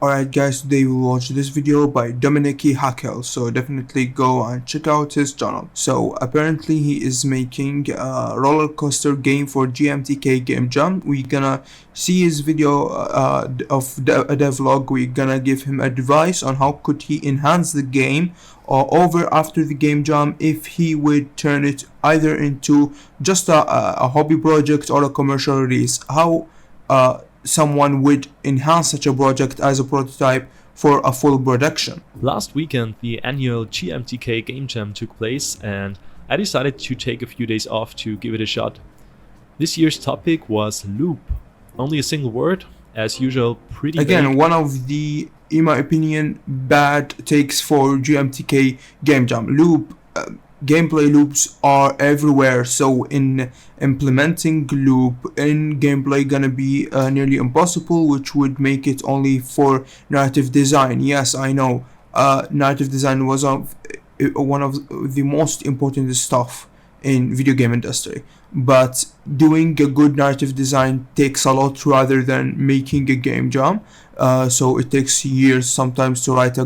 Alright guys, today we will watch this video by GMTK, so definitely go and check out his channel. So apparently he is making a roller coaster game for GMTK Game Jam. We're gonna see his video of the devlog. We're gonna give him advice on how could he enhance the game or over after the game jam if he would turn it either into just a hobby project or a commercial release. How someone would enhance such a project as a prototype for a full production. Last weekend, the annual GMTK Game Jam took place, and I decided to take a few days off to give it a shot. This year's topic was loop. Only a single word, as usual, pretty Again, vague. one of the, in my opinion, bad takes for GMTK Game Jam. Gameplay loops are everywhere, so in implementing loop in gameplay gonna be nearly impossible, which would make it only for narrative design. Yes, I know narrative design was one of the most important stuff in video game industry, but doing a good narrative design takes a lot rather than making a game jam. So it takes years sometimes to write a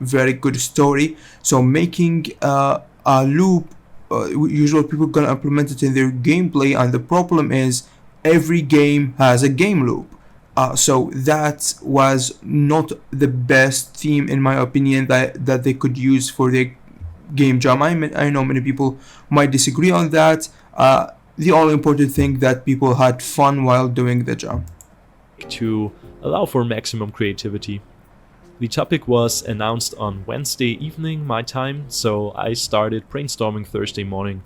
very good story. So making a loop, usually people gonna implement it in their gameplay, and the problem is every game has a game loop. So that was not the best theme in my opinion that they could use for their game jam. I know many people might disagree on that. The only important thing that people had fun while doing the jam. To allow for maximum creativity. The topic was announced on Wednesday evening, my time, so I started brainstorming Thursday morning.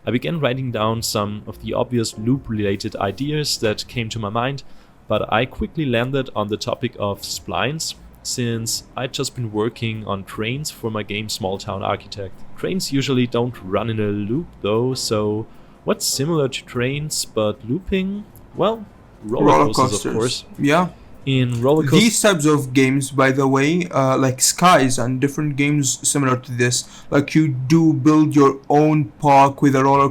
I began writing down some of the obvious loop-related ideas that came to my mind, but I quickly landed on the topic of splines, since I'd just been working on trains for my game Small Town Architect. Trains usually don't run in a loop though, so what's similar to trains but looping? Well, roller coasters, of course. Yeah. In roller coasters, these types of games, by the way, like Skies and different games similar to this, like you do build your own park with a roller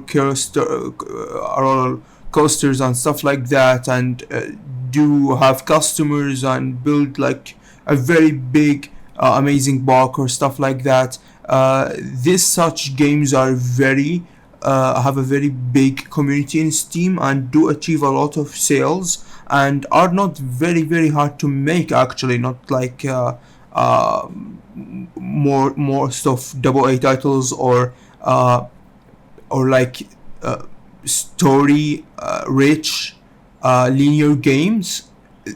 coasters and stuff like that, and do have customers and build like a very big amazing park or stuff like that. These such games are have a very big community in Steam and do achieve a lot of sales, and are not very hard to make, actually, not like most of AA titles or like story rich linear games.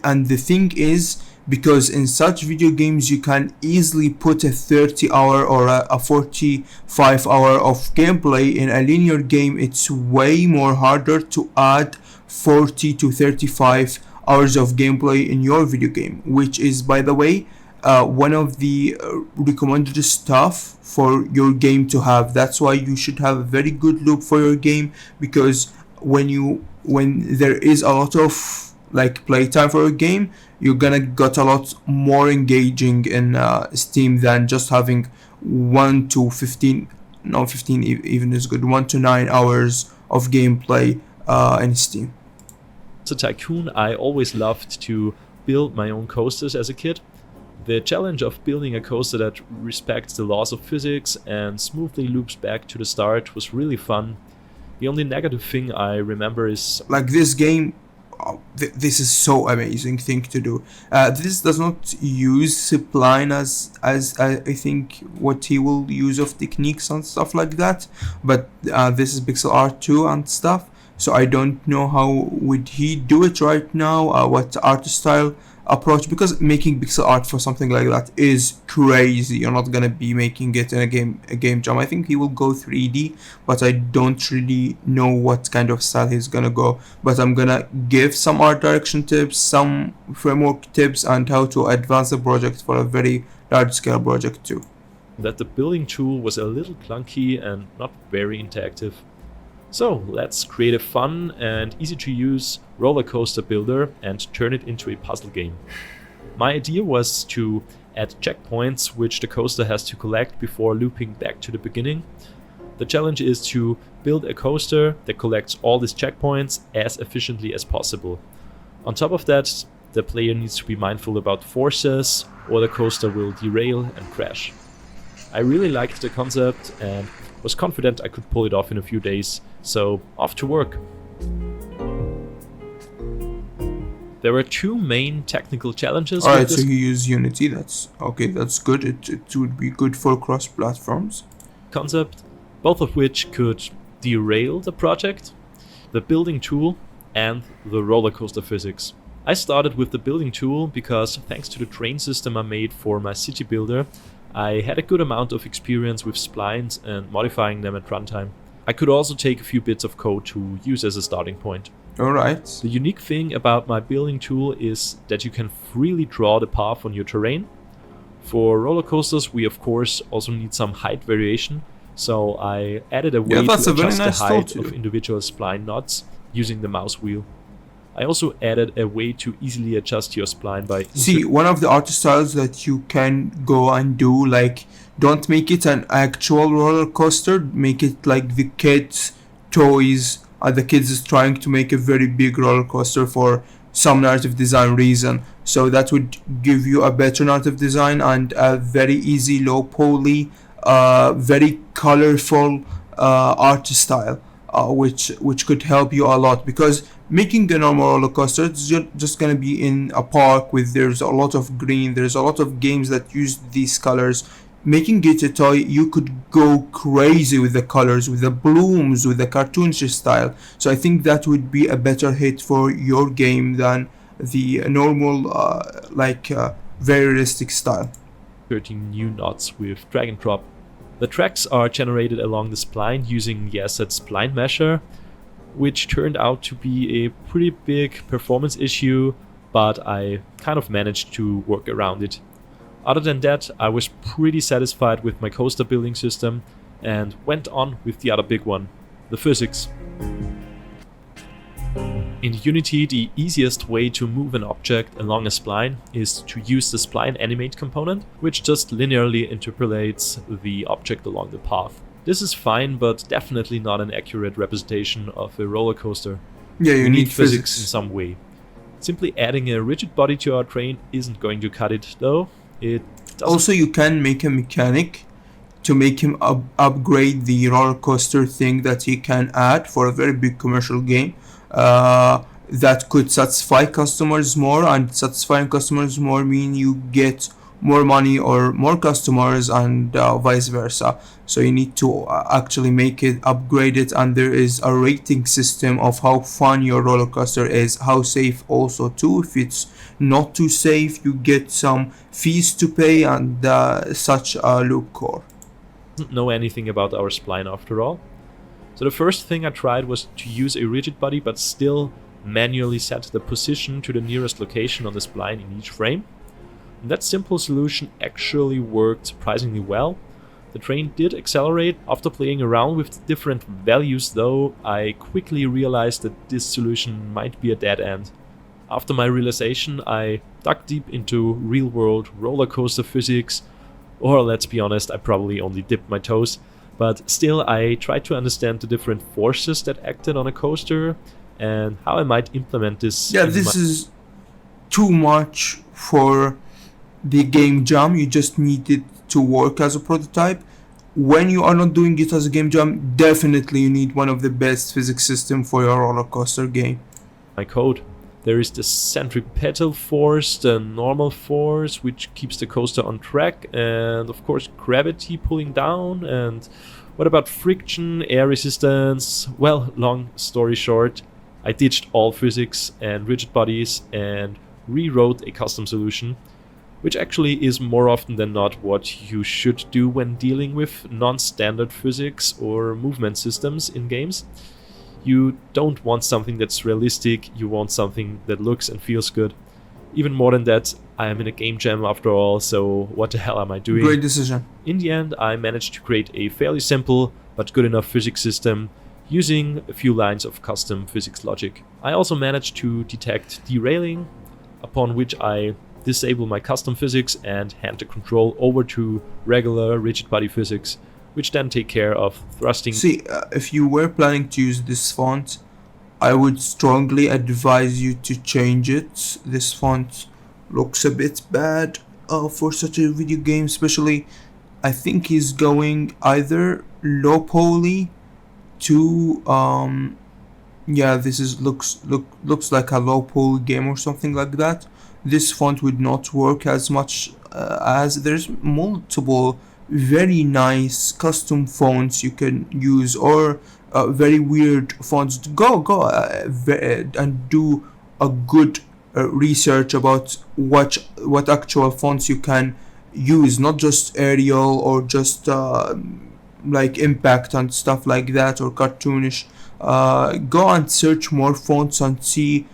And the thing is, because in such video games you can easily put a 30-hour or a 45-hour of gameplay. In a linear game it's way more harder to add 40 to 35 hours of gameplay in your video game, which is, by the way, one of the recommended stuff for your game to have. That's why you should have a very good loop for your game, because when there is a lot of like playtime for a game, you're gonna get a lot more engaging in Steam than just having 1 to 15, no 15 even is good, 1 to 9 hours of gameplay in Steam. as a tycoon, I always loved to build my own coasters as a kid. The challenge of building a coaster that respects the laws of physics and smoothly loops back to the start was really fun. The only negative thing I remember is like this game. This is so amazing thing to do. This does not use spline as I think what he will use of techniques and stuff like that, but this is pixel art too and stuff, so I don't know how would he do it right now, what art style approach, because making pixel art for something like that is crazy. You're not gonna be making it in a game jam. I think he will go 3D, but I don't really know what kind of style he's gonna go. But I'm gonna give some art direction tips, some framework tips, and how to advance the project for a very large scale project too. that the building tool was a little clunky and not very interactive. So let's create a fun and easy to use roller coaster builder and turn it into a puzzle game. My idea was to add checkpoints which the coaster has to collect before looping back to the beginning. The challenge is to build a coaster that collects all these checkpoints as efficiently as possible. On top of that, the player needs to be mindful about forces, or the coaster will derail and crash. I really liked the concept and was confident I could pull it off in a few days, so off to work. There were two main technical challenges. Alright, so you use Unity. That's okay. That's good. It would be good for cross platforms. Concept, both of which could derail the project: the building tool and the roller coaster physics. I started with the building tool because, thanks to the train system I made for my city builder, I had a good amount of experience with splines and modifying them at runtime. I could also take a few bits of code to use as a starting point. Alright. The unique thing about my building tool is that you can freely draw the path on your terrain. For roller coasters, we of course also need some height variation, so I added a way to adjust the height of individual spline knots using the mouse wheel. I also added a way to easily adjust your spline by... See, one of the art styles that you can go and do, like, don't make it an actual roller coaster, make it like the kids' toys. The kids is trying to make a very big roller coaster for some narrative design reason. So that would give you a better narrative design and a very easy, low poly, very colorful art style, which could help you a lot, because making a normal roller coaster, it's just gonna be in a park with there's a lot of green, there's a lot of games that use these colors. Making it a toy, you could go crazy with the colors, with the blooms, with the cartoonish style. So I think that would be a better hit for your game than the normal, very realistic style. 13 new knots with drag and drop. The tracks are generated along the spline using the asset spline mesher, which turned out to be a pretty big performance issue, but I kind of managed to work around it. Other than that, I was pretty satisfied with my coaster building system and went on with the other big one, the physics. In Unity, the easiest way to move an object along a spline is to use the spline animate component, which just linearly interpolates the object along the path. This is fine, but definitely not an accurate representation of a roller coaster. Yeah, you need physics in some way. Simply adding a rigid body to our train isn't going to cut it, though. Also, you can make a mechanic to make him upgrade the roller coaster thing that he can add for a very big commercial game. That could satisfy customers more, and satisfying customers more mean you get more money or more customers, and vice versa. So you need to actually make it, upgrade it, and there is a rating system of how fun your roller coaster is, how safe also too. If it's not too safe, you get some fees to pay and such a loop core. Didn't know anything about our spline after all. So the first thing I tried was to use a rigid body, but still manually set the position to the nearest location on the spline in each frame. And that simple solution actually worked surprisingly well. The train did accelerate. After playing around with different values though, I quickly realized that this solution might be a dead end. After my realization, I dug deep into real-world roller coaster physics, or let's be honest, I probably only dipped my toes, but still I tried to understand the different forces that acted on a coaster and how I might implement this. Yeah, this is too much for the game jam. You just need it to work as a prototype. When you are not doing it as a game jam, definitely you need one of the best physics system for your roller coaster game. My code. There is the centripetal force, the normal force, which keeps the coaster on track, and of course gravity pulling down. And what about friction, air resistance? Well, long story short, I ditched all physics and rigid bodies and rewrote a custom solution, which actually is more often than not what you should do when dealing with non-standard physics or movement systems in games. You don't want something that's realistic, you want something that looks and feels good. Even more than that, I am in a game jam after all, so what the hell am I doing? Great decision. In the end, I managed to create a fairly simple but good enough physics system using a few lines of custom physics logic. I also managed to detect derailing, upon which I disable my custom physics and hand the control over to regular rigid body physics, which then take care of thrusting. See, if you were planning to use this font, I would strongly advise you to change it. This font looks a bit bad for such a video game, especially. I think he's going either low poly to yeah, this is looks like a low poly game or something like that. This font would not work as much as there's multiple very nice custom fonts you can use, or very weird fonts. Go and do a good research about what actual fonts you can use, not just Arial or just like Impact and stuff like that, or cartoonish. Go and search more fonts and see,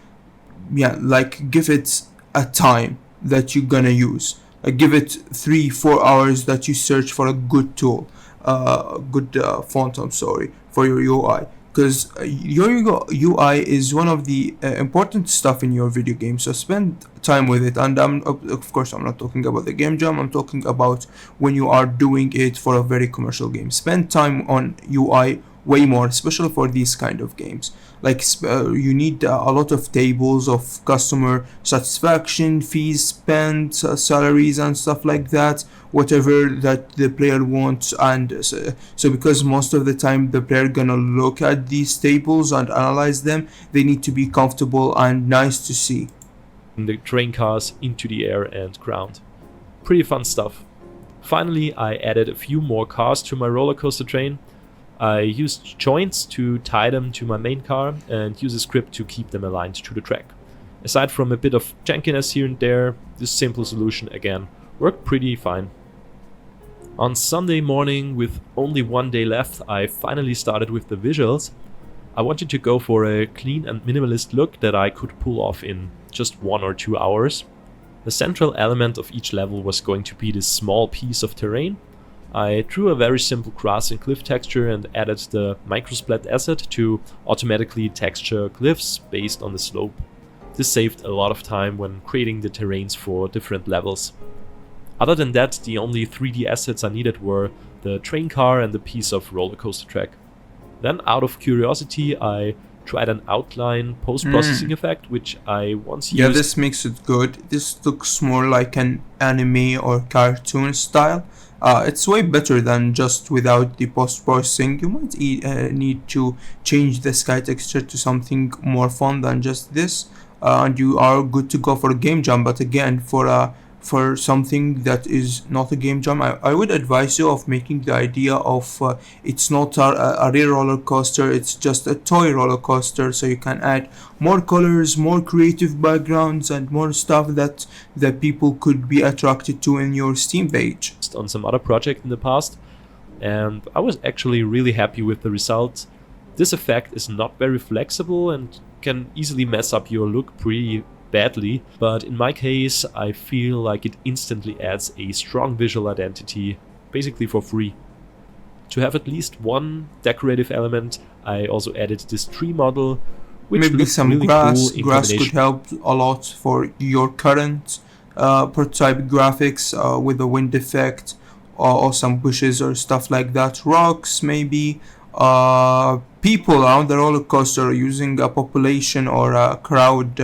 yeah, like give it a time that you're gonna use. Like give it 3-4 hours that you search for a good tool, good font. I'm sorry, for your UI, because your UI is one of the important stuff in your video game. So spend time with it. And of course, I'm not talking about the game jam. I'm talking about when you are doing it for a very commercial game. Spend time on UI way more, especially for these kind of games. Like you need a lot of tables of customer satisfaction, fees spent, salaries and stuff like that, whatever that the player wants. And so because most of the time the player gonna look at these tables and analyze them, they need to be comfortable and nice to see. The train cars into the air and ground. Pretty fun stuff. Finally, I added a few more cars to my roller coaster train. I used joints to tie them to my main car and use a script to keep them aligned to the track. Aside from a bit of jankiness here and there, this simple solution again worked pretty fine. On Sunday morning, with only one day left, I finally started with the visuals. I wanted to go for a clean and minimalist look that I could pull off in just 1 or 2 hours. The central element of each level was going to be this small piece of terrain. I drew a very simple grass and cliff texture and added the microsplat asset to automatically texture cliffs based on the slope. This saved a lot of time when creating the terrains for different levels. Other than that, the only 3D assets I needed were the train car and the piece of roller coaster track. Then, out of curiosity, I tried an outline post-processing effect, which I once used. Yeah, this makes it good. This looks more like an anime or cartoon style. It's way better than just without the post-processing. You might need to change the sky texture to something more fun than just this, and you are good to go for a game jam. But again, for something that is not a game jam, I would advise you of making the idea of it's not a real roller coaster, it's just a toy roller coaster, so you can add more colors, more creative backgrounds, and more stuff that people could be attracted to in your Steam page. On some other project in the past, and I was actually really happy with the result. This effect is not very flexible and can easily mess up your look pretty badly, but in my case I feel like it instantly adds a strong visual identity, basically for free. To have at least one decorative element, I also added this tree model, which maybe some really grass. Cool Grass could help a lot for your current prototype graphics, with the wind effect, or some bushes or stuff like that. Rocks maybe. People around the roller coaster using a population or a crowd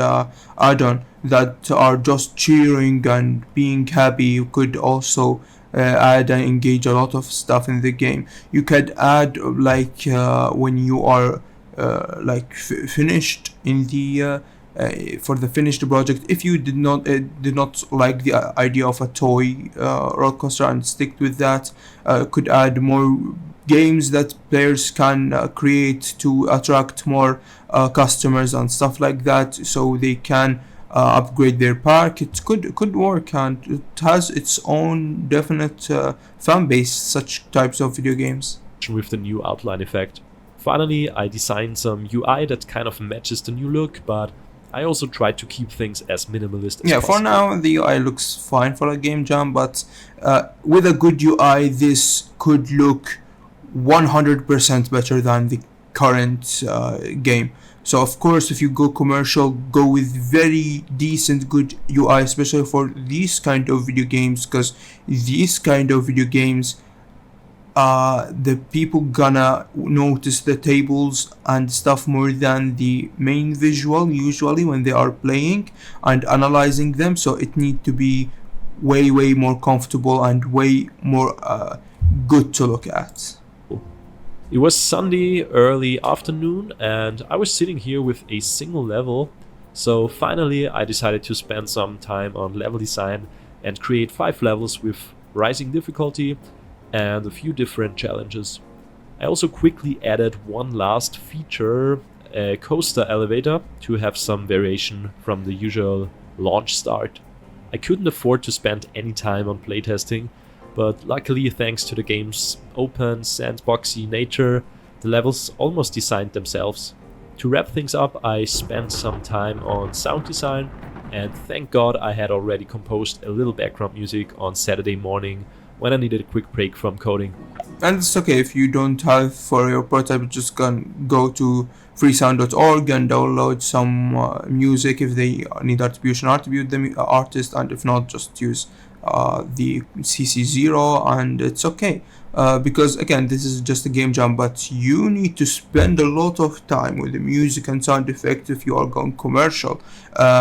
add-on that are just cheering and being happy. You could also add and engage a lot of stuff in the game. You could add like when you are like finished in the for the finished project. If you did not like the idea of a toy roller coaster and stick with that, could add more games that players can create to attract more customers and stuff like that, so they can upgrade their park. It could work, and it has its own definite fan base, such types of video games. With the new outline effect. Finally, I designed some UI that kind of matches the new look, but I also tried to keep things as minimalist as possible. For now the UI looks fine for a game jam, but with a good UI this could look 100% better than the current game. So of course, if you go commercial, go with very decent good UI, especially for these kind of video games, because these kind of video games the people gonna notice the tables and stuff more than the main visual usually when they are playing and analyzing them, so it need to be way more comfortable and way more good to look at. It was Sunday early afternoon, and I was sitting here with a single level. So finally, I decided to spend some time on level design and create 5 levels with rising difficulty and a few different challenges. I also quickly added one last feature, a coaster elevator, to have some variation from the usual launch start. I couldn't afford to spend any time on playtesting, but luckily, thanks to the game's open, sandboxy nature, the levels almost designed themselves. To wrap things up, I spent some time on sound design, and thank God I had already composed a little background music on Saturday morning when I needed a quick break from coding. And it's okay if you don't have for your prototype, just go to freesound.org and download some music. If they need attribution, attribute the artist, and if not, just use the CC0, and it's okay. Because again, this is just a game jam, but you need to spend a lot of time with the music and sound effects if you are going commercial.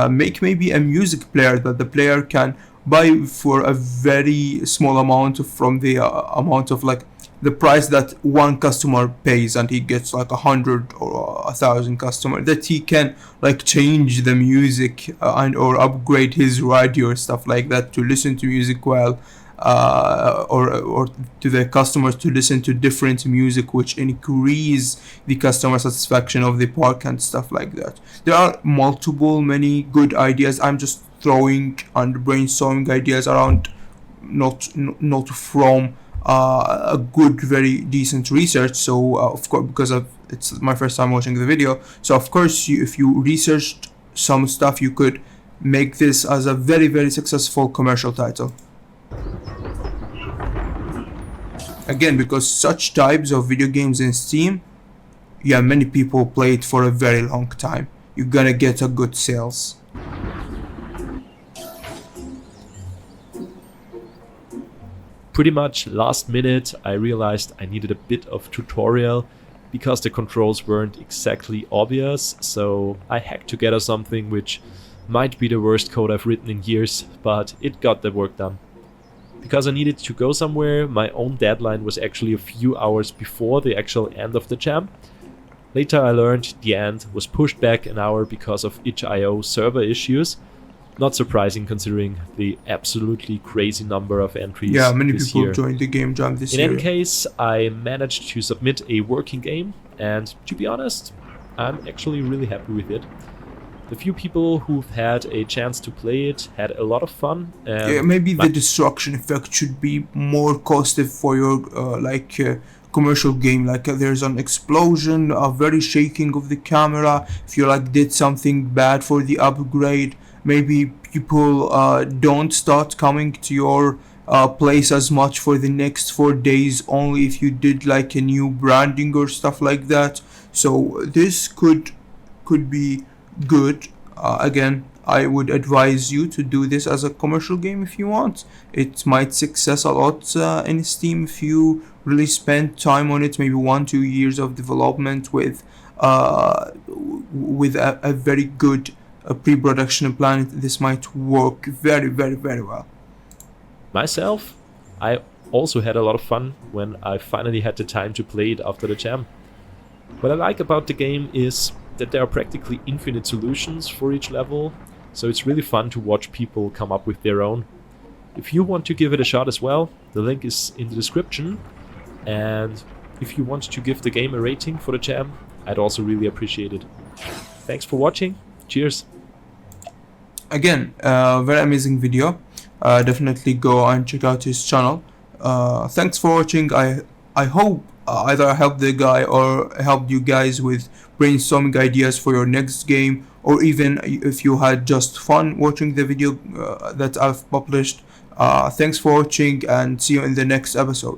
Make maybe a music player that the player can buy for a very small amount from the amount of like the price that one customer pays, and he gets like 100 or 1,000 customer that he can like change the music and or upgrade his radio or stuff like that to listen to music well, or to the customers to listen to different music, which increase the customer satisfaction of the park and stuff like that. There are many good ideas. I'm just throwing and brainstorming ideas around, not from a good, very decent research. So of course, because it's my first time watching the video, so of course if you researched some stuff, you could make this as a very successful commercial title. Again, because such types of video games in Steam, yeah, many people play it for a very long time. You're gonna get a good sales. Pretty much last minute, I realized I needed a bit of tutorial because the controls weren't exactly obvious, so I hacked together something which might be the worst code I've written in years, but it got the work done. Because I needed to go somewhere, my own deadline was actually a few hours before the actual end of the jam. Later I learned the end was pushed back an hour because of itch.io server issues. Not surprising considering the absolutely crazy number of entries. Yeah, many this people year. joined the game jam this In year. any case, I managed to submit a working game, and to be honest, I'm actually really happy with it. The few people who've had a chance to play it had a lot of fun. And yeah, maybe the destruction effect should be more costly for your commercial game. Like there's an explosion, a very shaking of the camera. If you like did something bad for the upgrade, maybe people don't start coming to your place as much for the next 4 days, only if you did like a new branding or stuff like that. So this could be good. Again, I would advise you to do this as a commercial game if you want. It might success a lot in Steam if you really spend time on it, maybe 1-2 years of development with a very good pre-production plan. This might work very well. Myself, I also had a lot of fun when I finally had the time to play it after the jam. What I like about the game is that there are practically infinite solutions for each level, so it's really fun to watch people come up with their own. If you want to give it a shot as well, the link is in the description, and if you want to give the game a rating for the jam, I'd also really appreciate it. Thanks for watching, cheers! Again, very amazing video. Definitely go and check out his channel. Thanks for watching. I hope either I helped the guy or helped you guys with brainstorming ideas for your next game, or even if you had just fun watching the video that I've published. Thanks for watching, and see you in the next episode.